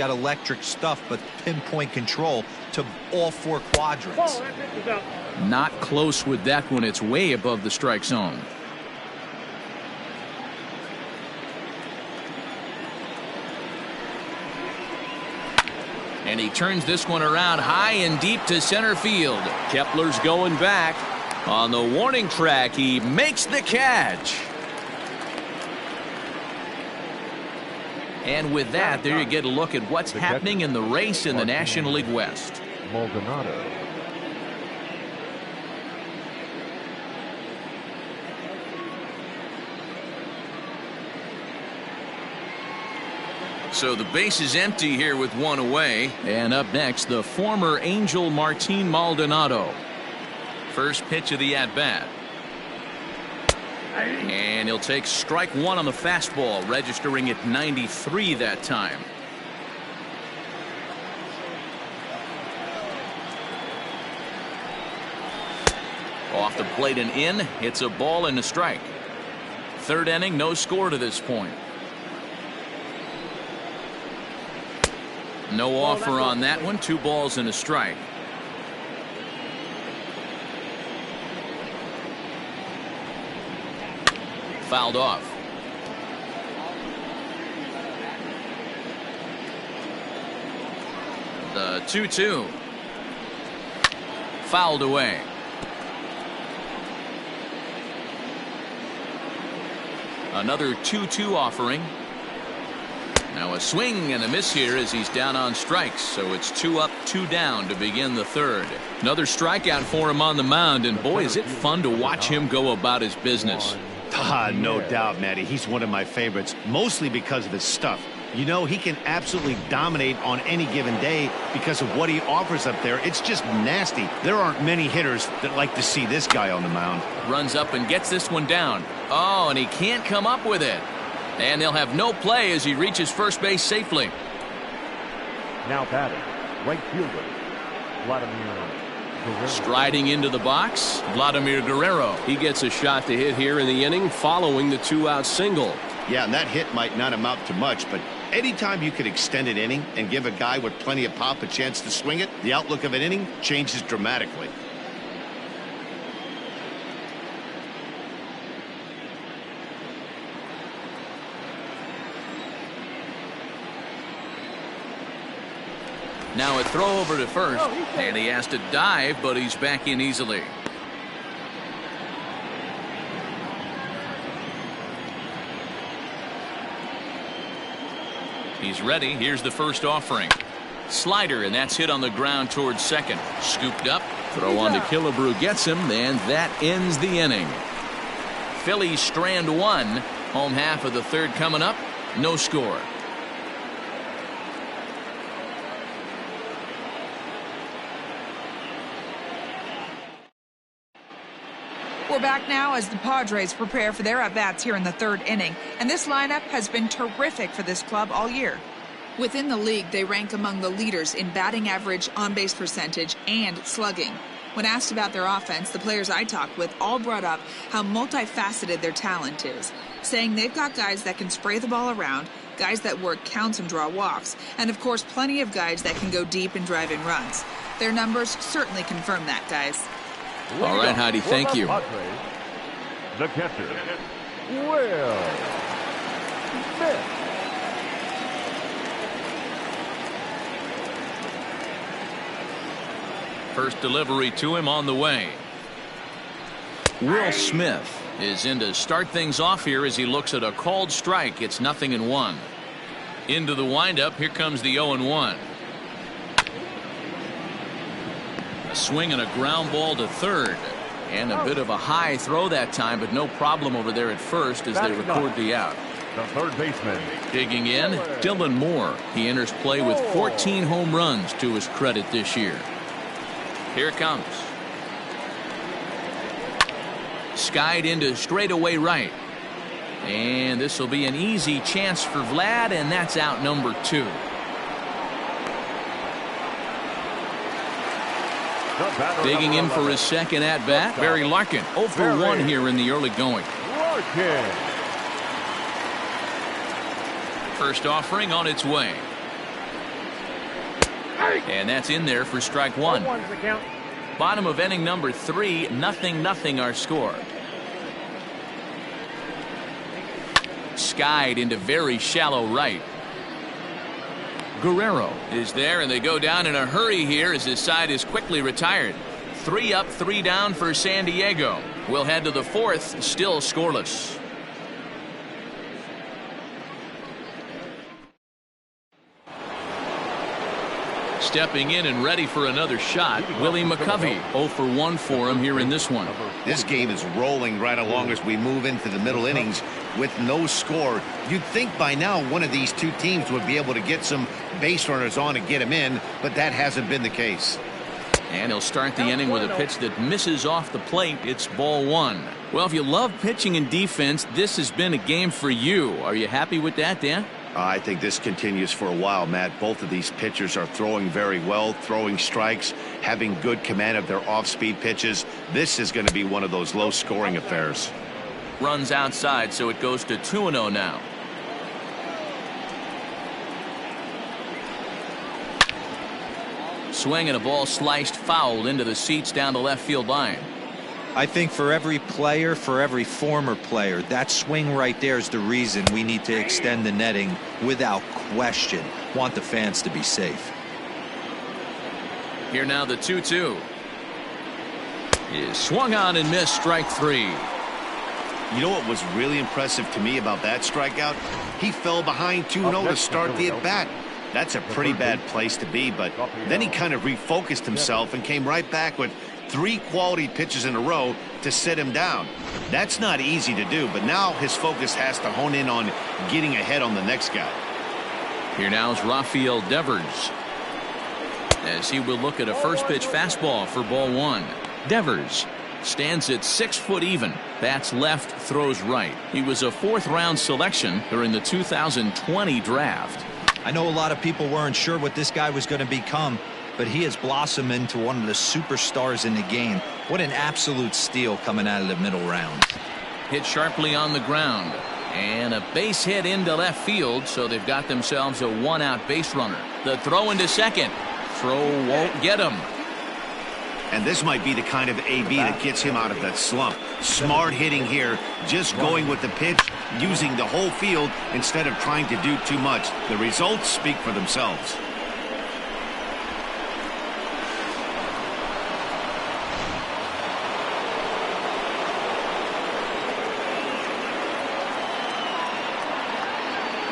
got electric stuff, but pinpoint control to all 4 quadrants. Not close with that one. It's way above the strike zone. And he turns this one around high and deep to center field. Kepler's going back. On the warning track, he makes the catch. And with that, there you get a look at what's happening in the race in the National League West. Maldonado. So the base is empty here with 1 away. And up next, the former Angel Martin Maldonado. First pitch of the at-bat. And he'll take strike 1 on the fastball, registering at 93 that time. Off the plate and in. It's a ball and a strike. 3rd inning, no score to this point. No offer on that one. 2 balls and a strike. Fouled off. The 2-2. Fouled away. Another 2-2 offering. Now a swing and a miss here as he's down on strikes. So it's 2 up, 2 down to begin the 3rd. Another strikeout for him on the mound. And boy, is it fun to watch him go about his business. No doubt, Matty. He's one of my favorites, mostly because of his stuff. You know, he can absolutely dominate on any given day because of what he offers up there. It's just nasty. There aren't many hitters that like to see this guy on the mound. Runs up and gets this one down. Oh, and he can't come up with it. And they'll have no play as he reaches first base safely. Now batting, right fielder, Vladimir Guerrero. Striding into the box, Vladimir Guerrero. He gets a shot to hit here in the inning following the 2-out single. Yeah, and that hit might not amount to much, but anytime you could extend an inning and give a guy with plenty of pop a chance to swing it, the outlook of an inning changes dramatically. Now a throw over to first, and he has to dive, but he's back in easily. He's ready. Here's the first offering. Slider, and that's hit on the ground towards second. Scooped up. Throw on to Killebrew gets him, and that ends the inning. Phillies strand 1. Home half of the 3rd coming up. No score. We're back now as the Padres prepare for their at-bats here in the 3rd inning, and this lineup has been terrific for this club all year. Within the league, they rank among the leaders in batting average, on-base percentage, and slugging. When asked about their offense, the players I talked with all brought up how multifaceted their talent is, saying they've got guys that can spray the ball around, guys that work counts and draw walks, and of course plenty of guys that can go deep and drive in runs. Their numbers certainly confirm that, guys. All right, Heidi, thank you. The catcher, Will Smith. First delivery to him on the way. Will Smith is in to start things off here as he looks at a called strike. It's 0-1. Into the windup. Here comes the 0-1. A swing and a ground ball to third. And a bit of a high throw that time, but no problem over there at first as they record the out. The third baseman. Digging in, Dylan Moore. He enters play with 14 home runs to his credit this year. Here it comes. Skied into straightaway right. And this will be an easy chance for Vlad, and that's out number 2. Digging in for his second at-bat, Barry Larkin. 0 for 1 here in the early going. First offering on its way. And that's in there for strike one. Bottom of inning number 3, 0-0 our score. Skied into very shallow right. Guerrero is there, and they go down in a hurry here as his side is quickly retired. 3 up, 3 down for San Diego. We'll head to the 4th, still scoreless. Stepping in and ready for another shot, Willie McCovey. 0 for 1 for him here in this one. This game is rolling right along as we move into the middle innings with no score. You'd think by now one of these two teams would be able to get some base runners on and get them in, but that hasn't been the case. And he'll start the inning with a pitch that misses off the plate. It's ball 1. Well, if you love pitching and defense, this has been a game for you. Are you happy with that, Dan? I think this continues for a while, Matt. Both of these pitchers are throwing very well, throwing strikes, having good command of their off-speed pitches. This is going to be one of those low-scoring affairs. Runs outside, so it goes to 2-0 now. Swing and a ball sliced foul into the seats down the left field line. I think for every player, for every former player, that swing right there is the reason we need to extend the netting without question. Want the fans to be safe. Here now the 2-2. Is swung on and missed, strike 3. You know what was really impressive to me about that strikeout? He fell behind 2-0 to start the at-bat. That's a pretty bad place to be, but then he kind of refocused himself and came right back with 3 quality pitches in a row to sit him down. That's not easy to do, but now his focus has to hone in on getting ahead on the next guy. Here now is Rafael Devers, as he will look at a first pitch fastball for ball 1. Devers stands at 6 foot even. Bats left, throws right. He was a 4th round selection during the 2020 draft. I know a lot of people weren't sure what this guy was going to become, but he has blossomed into one of the superstars in the game. What an absolute steal coming out of the middle round. Hit sharply on the ground, and a base hit into left field, so they've got themselves a 1-out base runner. The throw into second. Throw won't get him. And this might be the kind of AB that gets him out of that slump. Smart hitting here, just going with the pitch, using the whole field instead of trying to do too much. The results speak for themselves.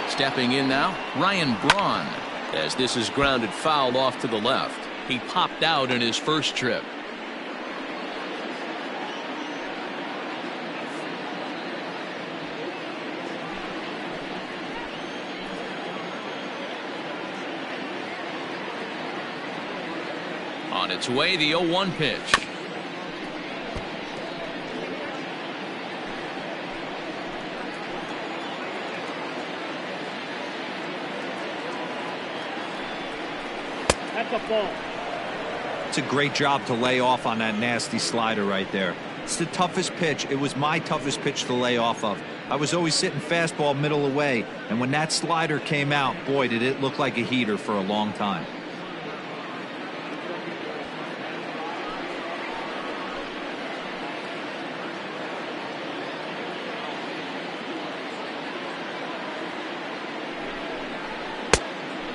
Stepping in now, Ryan Braun, as this is grounded foul off to the left. He popped out in his first trip. On its way, the 0-1 pitch. That's a ball. It's a great job to lay off on that nasty slider right there. It's the toughest pitch. It was my toughest pitch to lay off of. I was always sitting fastball middle away, and when that slider came out, boy, did it look like a heater for a long time.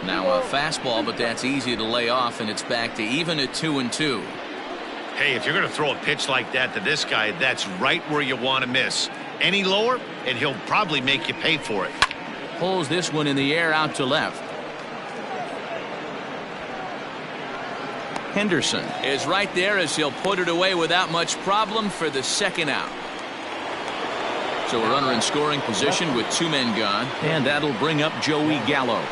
Now a fastball, but that's easy to lay off, and it's back to even at 2-2. Hey, if you're going to throw a pitch like that to this guy, that's right where you want to miss. Any lower, and he'll probably make you pay for it. Pulls this one in the air out to left. Henderson is right there as he'll put it away without much problem for the 2nd out. So a runner in scoring position with 2 men gone, and that'll bring up Joey Gallo.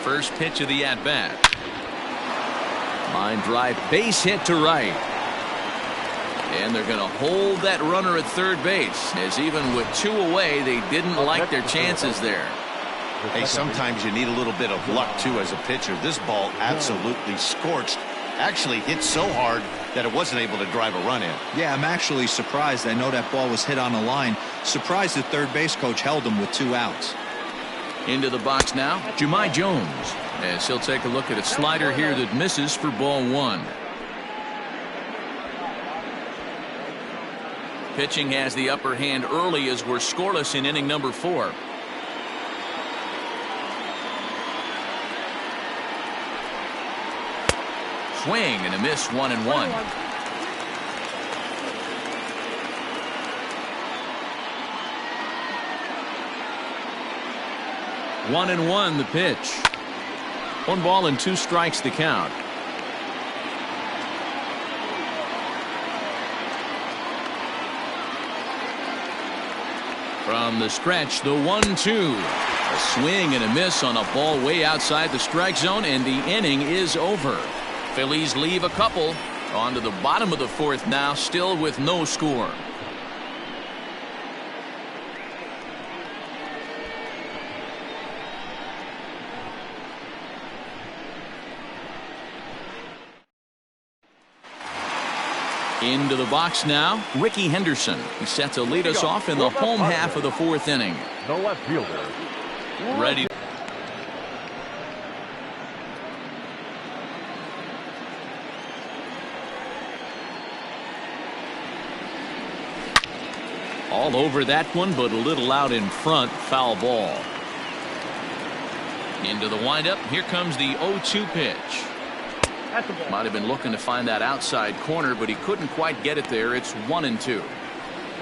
First pitch of the at-bat. Line drive, base hit to right. And they're going to hold that runner at third base, as even with 2 away, they didn't like their chances there. Hey, sometimes you need a little bit of luck, too, as a pitcher. This ball absolutely scorched actually hit so hard that it wasn't able to drive a run in. Yeah, I'm actually surprised. I know that ball was hit on the line. Surprised the third base coach held him with 2 outs. Into the box now, Jahmai Jones, as he'll take a look at a slider here that misses for ball 1. Pitching has the upper hand early as we're scoreless in inning number 4. Swing and a miss, 1-1. 1-1 the pitch. 1 ball and 2 strikes the count. From the stretch, the 1-2. A swing and a miss on a ball way outside the strike zone, and the inning is over. Phillies leave a couple. On to the bottom of the 4th now, still with no score. Into the box now, Ricky Henderson. He's set to lead us off in the home half of the 4th inning. The left fielder. Ready. All over that one, but a little out in front. Foul ball. Into the windup. Here comes the 0-2 pitch. Might have been looking to find that outside corner, but he couldn't quite get it there. It's 1-2.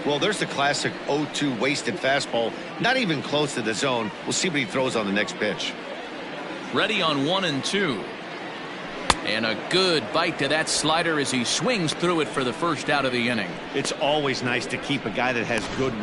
Well, there's the classic 0-2 wasted fastball. Not even close to the zone. We'll see what he throws on the next pitch. Ready on 1-2. And a good bite to that slider as he swings through it for the first out of the inning. It's always nice to keep a guy that has good